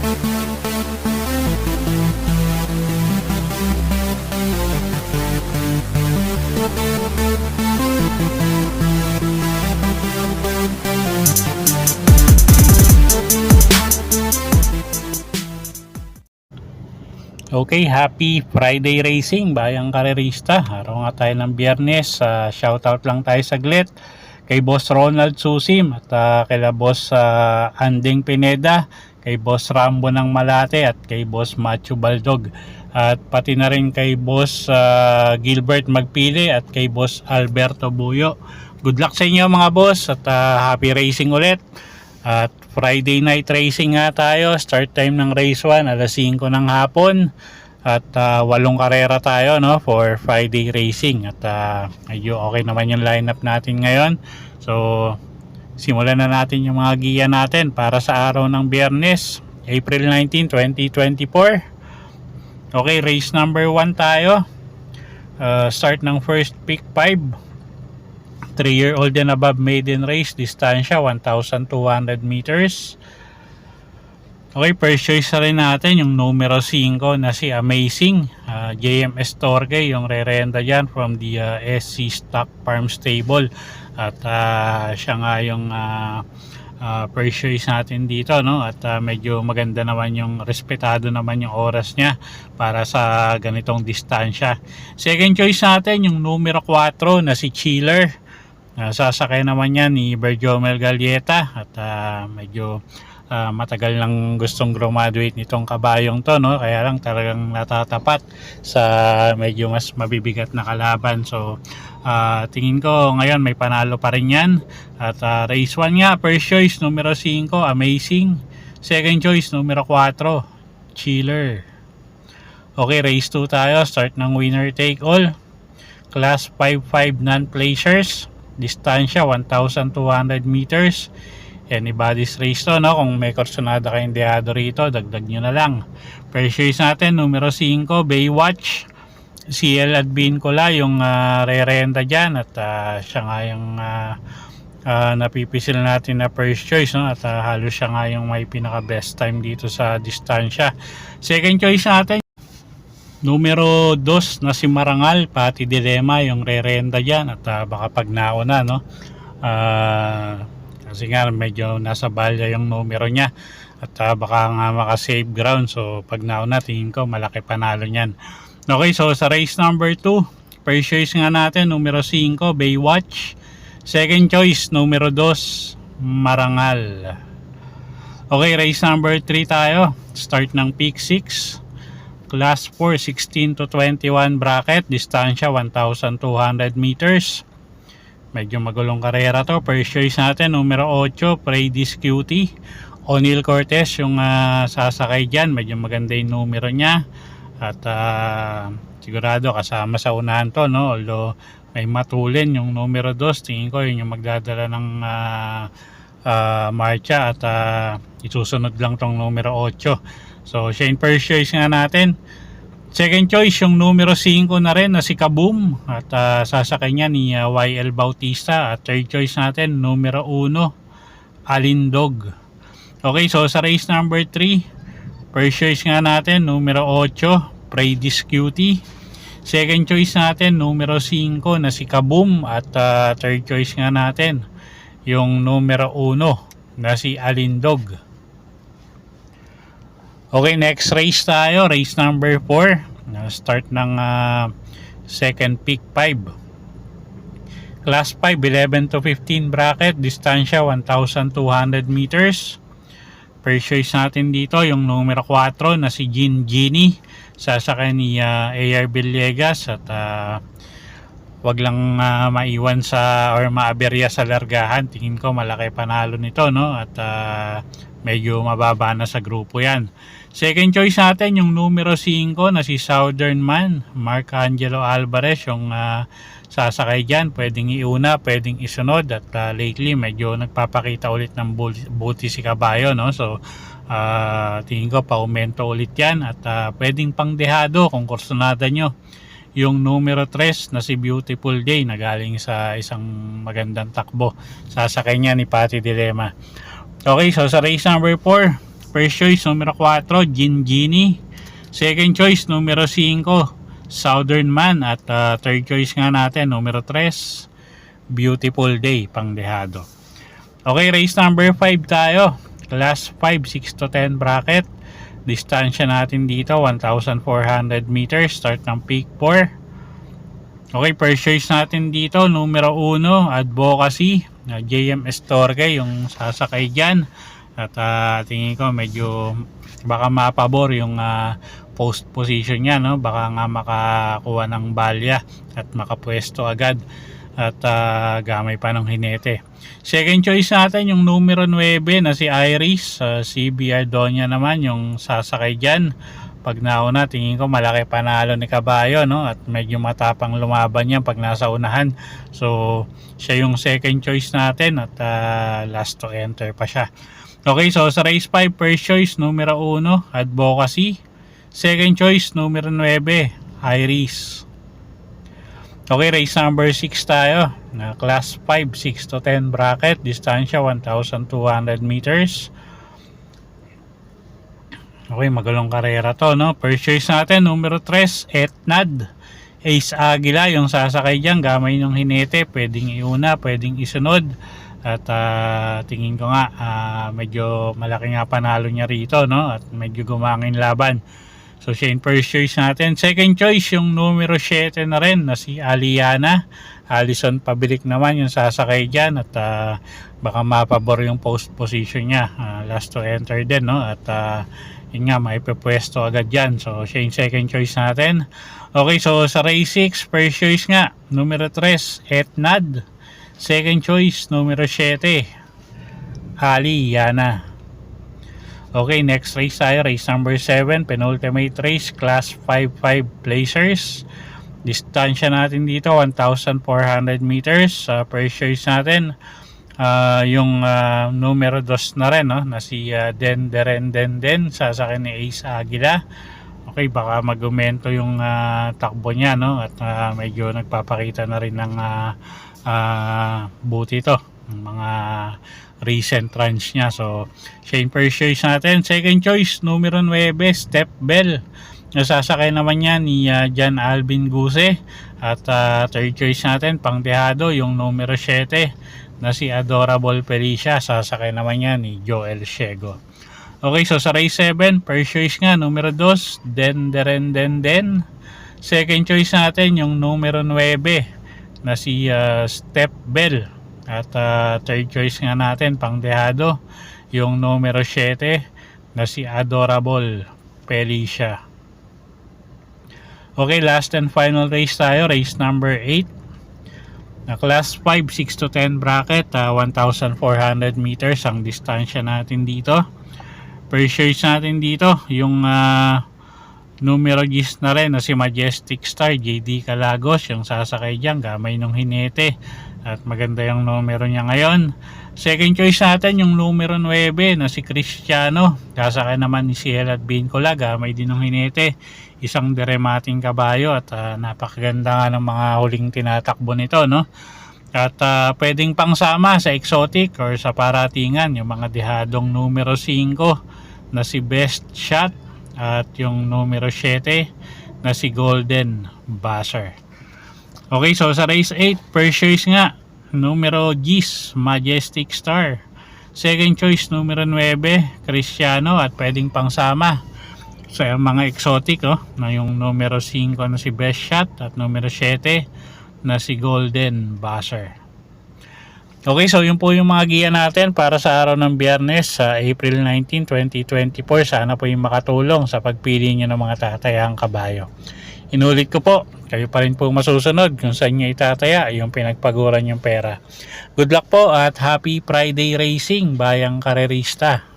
Okay, happy Friday racing bayang karerista. Araw nga tayo ng Biyernes. Shoutout lang tayo saglit kay Boss Ronald Susim at kay Boss Anding Pineda, kay Boss Rambo ng Malate at kay Boss Macho Baldog, at pati na rin kay Boss Gilbert Magpili at kay Boss Alberto Buyo. Good luck sa inyo mga boss at happy racing ulit. At Friday night racing nga tayo. Start time ng race 1 alas 5 ng hapon. At 8 karera tayo, no, for Friday racing. At medyo okay naman yung lineup natin ngayon. So simulan na natin yung mga giya natin para sa araw ng Biyernes, April 19, 2024. Okay, race number 1 tayo. Start ng first pick 5. 3-year-old and above maiden race, distansya 1,200 meters. Okay, first choice na rin natin yung numero 5 na si Amazing. JMS Torque yung re-renta dyan from the SC Stock Farm Stable. At siya nga yung first choice natin dito, no? At medyo maganda naman yung, respetado naman yung oras niya para sa ganitong distansya. Second choice natin yung numero 4 na si Chiller. Sasakay naman yan ni Berjomel Galieta at medyo matagal lang gustong graduate nitong kabayong to, no? Kaya lang talagang natatapat sa medyo mas mabibigat na kalaban. So tingin ko ngayon may panalo pa rin yan. At race 1 nga, first choice numero 5 Amazing, second choice numero 4 Chiller. Okay, race 2 tayo. Start ng winner take all, class 5-5 non-placers, distansya 1,200 meters. Anybody's race to, no? Kung may kursonada kayong dehado rito, dagdag nyo na lang. First choice natin numero 5 Baywatch, CL Advincula yung re-renta dyan. At siya nga yung napipisil natin na first choice, no? At halos siya nga yung may pinaka best time dito sa distansya. Second choice natin numero 2 na si Marangal, Pati Dilema yung re-renta dyan. At baka pag nauna, no? Kasi nga medyo nasa balya yung numero niya. At baka nga maka-save ground. So pag nauna, tingin ko malaki panalo niyan. Okay, so sa race number 2, first choice nga natin numero 5 Baywatch, second choice numero 2 Marangal. Okay, race number 3 tayo. Start ng pick 6, class 4 16 to 21 bracket, distansya 1,200 meters. Medyo magulong karera to. First choice natin numero 8 Paradise Cutie, O'Neal Cortez yung sasakay dyan. Medyo maganda yung numero nya. At sigurado kasama sa unahan to, no? Although may matulin yung numero 2, tingin ko yun yung magdadala ng marcha. At isusunod lang tong numero 8. So siya yung first choice nga natin. Second choice yung numero 5 na rin na si Kaboom. At sasakay niya ni YL Bautista. At third choice natin numero 1 Alindog. Okay, so sa race number 3, first choice nga natin numero 8 Paradise Cutie, second choice natin numero 5 na si Kaboom. At third choice nga natin yung numero 1 na si Alindog. Okay, next race tayo, race number 4. Start ng second pick 5, class 5 11 to 15 bracket, distansya 1,200 meters. First choice natin dito yung numero 4 na si Genie, sasakay ni AR Villegas. At wag lang maiwan sa or maaberya sa largahan. Tingin ko malaki panalo nito, no? At medyo mababa na sa grupo yan. Second choice natin yung numero 5 na si Southern Man, Mark Angelo Alvarez yung sasakay dyan. Pwedeng iuna, pwedeng isunod. At lately medyo nagpapakita ulit ng buti si Kabayo, no? So tingin ko pa-aumento ulit yan. At pwedeng pangdehado kung kursonada nyo yung numero 3 na si Beautiful Day na galing sa isang magandang takbo. Sasakay niya ni Pati Dilema. Okay, so sa race number 4, First choice, numero 4, Genie. Second choice, numero 5, Southern Man. At third choice nga natin, numero 3, Beautiful Day, pangdehado. Okay, race number 5 tayo. Class 5, 6 to 10 bracket. Distansya natin dito, 1,400 meters. Start ng peak 4. Okay, first choice natin dito, numero 1, Advocacy. JM Estorge yung sasakay dyan. At tingin ko medyo baka mapabor yung post position niya, no? Baka nga makakuha ng balya at makapwesto agad. At gamay pa ng hinete. Second choice natin yung numero 9 na si Iris. CBR Donya naman yung sasakay dyan. Pag nauna, tingin ko malaki panalo ni Kabayo, no? At medyo matapang lumaban yan pag nasa unahan. So siya yung second choice natin. At last to enter pa siya. Okay, so sa race 5, first choice numero 1, Advocacy. Second choice numero 9, Iris. Okay, race number 6 tayo. Class 5, 6 to 10 bracket. Distansya 1,200 meters. Okay, magalong karera to, no? First choice natin, numero 3, Etnad. Ace Aguila, yung sasakay dyan. Gamay ng hinete. Pwedeng iuna, pwedeng isunod. At tingin ko nga, medyo malaki nga panalo niya rito, no? At medyo gumangin laban. So siya yung first choice natin. Second choice yung numero 7 na rin na si Aliana. Alison Pabilik naman yung sasakay dyan. At baka mapabor yung post position niya. Last to enter din, no? At yun nga, may pwesto agad dyan. So siya yung second choice natin. Okay, so sa race 6, first choice nga, numero 3, Etnad. Second choice, numero 7, Aliana. Okay, next race tayo, race number 7, penultimate race, class 5-5 placers. Distansya natin dito, 1,400 meters. First choice natin, yung numero 2 na rin, no? Na si Den, sasakay ni Ace Aguila. Okay, baka magumento yung takbo niya, no? At medyo nagpapakita na rin ng buti to, mga recent runs niya. So siya yung first choice natin. Second choice, numero 9, Step Bell. Nasasakay naman yan ni Jan Alvin Guse. At third choice natin, pangdehado, yung numero 7 na si Adorable Felicia. Sasakay naman yan ni Joel Shego. Okay, so sa race 7, first choice nga, numero 2, Den. Second choice natin, yung numero 9 na si Step Bell. At third choice nga natin, pangdehado, yung numero 7 na si Adorable Felicia. Okay, last and final race tayo, race number 8. Na class 5, 6 to 10 bracket, 1,400 meters ang distansya natin dito. First choice natin dito, yung numero 10 na rin na si Majestic Star, JD Calagos, yung sasakay dyan, gamay ng hinete. At maganda yung numero niya ngayon. Second choice natin yung numero 9 na si Cristiano. Sasakay naman ni Ciel at Bincola, gamay din ng hinete. Isang deremating kabayo at napakaganda nga ng mga huling tinatakbo nito, no? At pwedeng pangsama sa exotic or sa paratingan yung mga dehadong numero 5 na si Best Shot at yung numero 7 na si Golden Buzzer. Okay, so sa race 8, first choice nga, numero 10, Majestic Star. Second choice, numero 9, Cristiano, at pwedeng pangsama sa mga exotic, na yung numero 5 na si Best Shot at numero 7 na si Golden Buzzer. Okay, so yun po yung mga giya natin para sa araw ng Biyernes sa April 19, 2024. Sana po yung makatulong sa pagpili nyo ng mga tatayang kabayo. Inulit ko po, kayo pa rin po masusunod kung saan nyo itataya yung pinagpaguran yung pera. Good luck po at happy Friday racing, bayang karerista.